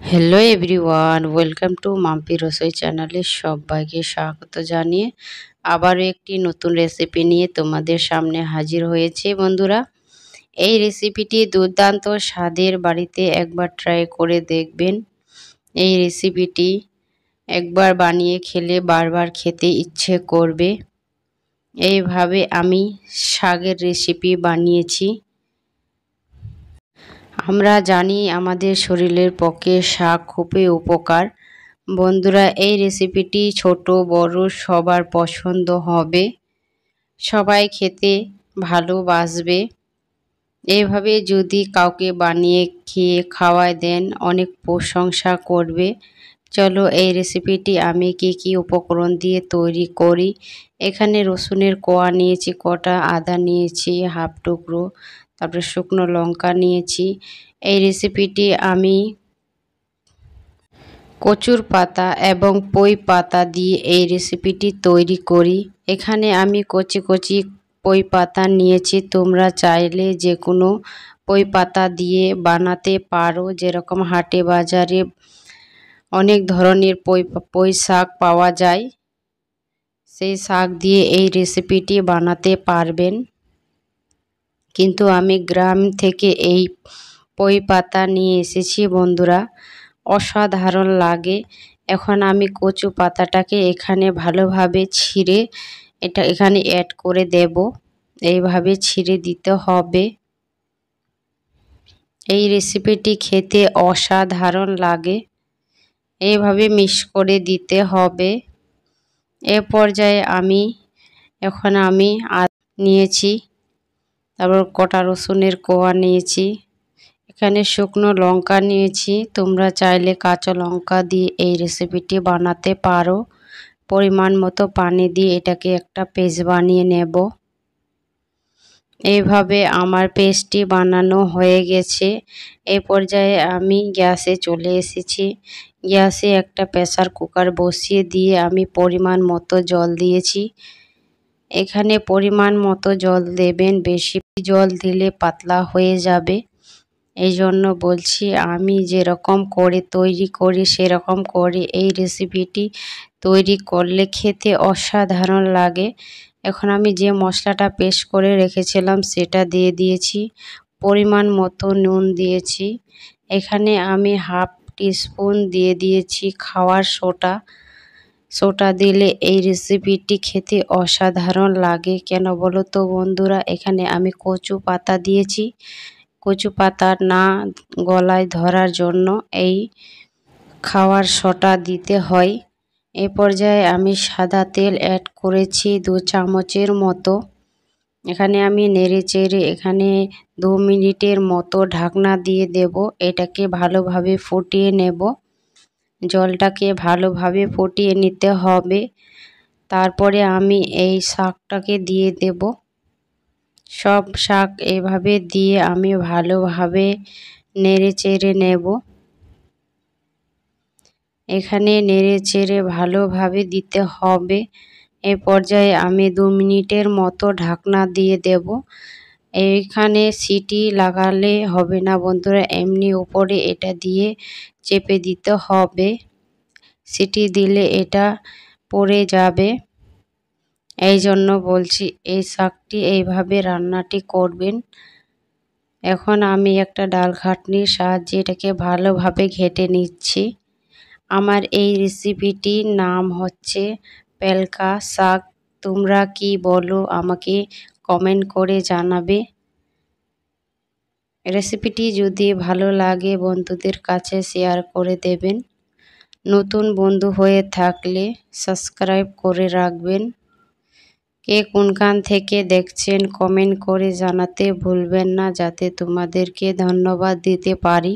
Hello everyone, welcome to Mampi Rasoi চ্যানেলে সবাইকে স্বাগত জানিয়ে আবারও একটি নতুন রেসিপি নিয়ে তোমাদের সামনে হাজির হয়েছে বন্ধুরা। এই রেসিপিটি দুর্দান্ত স্বাদের, বাড়িতে একবার ট্রাই করে দেখবেন। এই রেসিপিটি একবার বানিয়ে খেলে বারবার খেতে ইচ্ছে করবে। এইভাবে আমি শাকের রেসিপি বানিয়েছি। আমরা জানি আমাদের শরীরের পক্ষে শাক খুবই উপকার। বন্ধুরা, এই রেসিপিটি ছোট বড় সবার পছন্দ হবে, সবাই খেতে ভালোবাসবে। এইভাবে যদি কাউকে বানিয়ে খেয়ে খাওয়ায় দেন, অনেক প্রশংসা করবে। চলো এই রেসিপিটি আমি কি উপকরণ দিয়ে তৈরি করি। এখানে রসুনের কোয়া নিয়েছি কটা, আদা নিয়েছি হাফ টুকরো, তারপরে শুকনো লঙ্কা নিয়েছি। এই রেসিপিটি আমি কচুর পাতা এবং পই পাতা দিয়ে এই রেসিপিটি তৈরি করি। এখানে আমি কচি কচি পই পাতা নিয়েছি। তোমরা চাইলে যে কোনো পই পাতা দিয়ে বানাতে পারো। যেরকম হাটে বাজারে অনেক ধরনের পই শাক পাওয়া যায়, সেই শাক দিয়ে এই রেসিপিটি বানাতে পারবেন। কিন্তু আমি গ্রাম থেকে এই পই পাতা নিয়ে এসেছি বন্ধুরা, অসাধারণ লাগে। এখন আমি কচু পাতাটাকে এখানে ভালোভাবে ছিঁড়ে এখানে অ্যাড করে দেব। এইভাবে ছিঁড়ে দিতে হবে। এই রেসিপিটি খেতে অসাধারণ লাগে। এইভাবে মিক্স করে দিতে হবে। এ পর্যায়ে এখন আমি আদা নিয়েছি, তারপর কটা রসুনের কোয়া নিয়েছি, এখানে শুকনো লঙ্কা নিয়েছি। তোমরা চাইলে কাঁচা লঙ্কা দিয়ে এই রেসিপিটি বানাতে পারো। পরিমাণ মতো পানি দিয়ে এটাকে একটা পেস্ট বানিয়ে নেব। এইভাবে আমার পেস্টটি বানানো হয়ে গেছে। এই পর্যায়ে আমি গ্যাসে চলে এসেছি। গ্যাসে একটা প্রেসার কুকার বসিয়ে দিয়ে আমি পরিমাণ মতো জল দিয়েছি। এখানে পরিমাণ মতো জল দেবেন, বেশি জল দিলে পাতলা হয়ে যাবে। এই জন্য বলছি, আমি যেরকম করে তৈরি করি সেরকম করে এই রেসিপিটি তৈরি করলে খেতে অসাধারণ লাগে। এখন আমি যে মশলাটা পেস্ট করে রেখেছিলাম সেটা দিয়ে দিয়েছি। পরিমাণ মতো নুন দিয়েছি। এখানে আমি হাফ টিস্পুন দিয়ে দিয়েছি খাওয়ার সোডা। সোডা দিলে এই রেসিপিটি খেতে অসাধারণ লাগে। কেন বলো তো বন্ধুরা, এখানে আমি কচু পাতা দিয়েছি। কচু পাতা না গলায় ধরার জন্য এই খাওয়ার সোডা দিতে হয়। এ পর্যায়ে আমি সাদা তেল অ্যাড করেছি 2 চামচের মতো। এখানে আমি নেড়ে চেড়ে এখানে 2 মিনিটের মতো ঢাকনা দিয়ে দেব। এটাকে ভালোভাবে ফুটিয়ে নেব। জলটাকে ভালোভাবে ফুটিয়ে নিতে হবে। তারপরে আমি এই শাকটাকে দিয়ে দেব। সব শাক এভাবে দিয়ে আমি ভালোভাবে নেড়ে চেড়ে নেব। এখানে নেড়ে চেড়ে ভালোভাবে দিতে হবে। এই পর্যায়ে আমি 2 মিনিটের মতো ঢাকনা দিয়ে দেব। এইখানে সিটি লাগালে হবে না বন্ধুরা, এমনি উপরে এটা দিয়ে চেপে দিতে হবে। সিটি দিলে এটা পড়ে যাবে। এই জন্য বলছি এই শাকটি এইভাবে রান্নাটি করবেন। এখন আমি একটা ডাল ঘাটনির সাহায্যে এটাকে ভালোভাবে ঘেটে নিচ্ছি। আমার এই রেসিপিটির নাম হচ্ছে পেলকা শাক। তোমরা কি বলো আমাকে কমেন্ট করে জানাবে। রেসিপিটি যদি ভালো লাগে বন্ধুদের কাছে শেয়ার করে দেবেন। নতুন বন্ধু হয়ে থাকলে সাবস্ক্রাইব করে রাখবেন। কে কোনখান থেকে দেখছেন কমেন্ট করে জানাতে ভুলবেন না, যাতে তোমাদেরকে ধন্যবাদ দিতে পারি।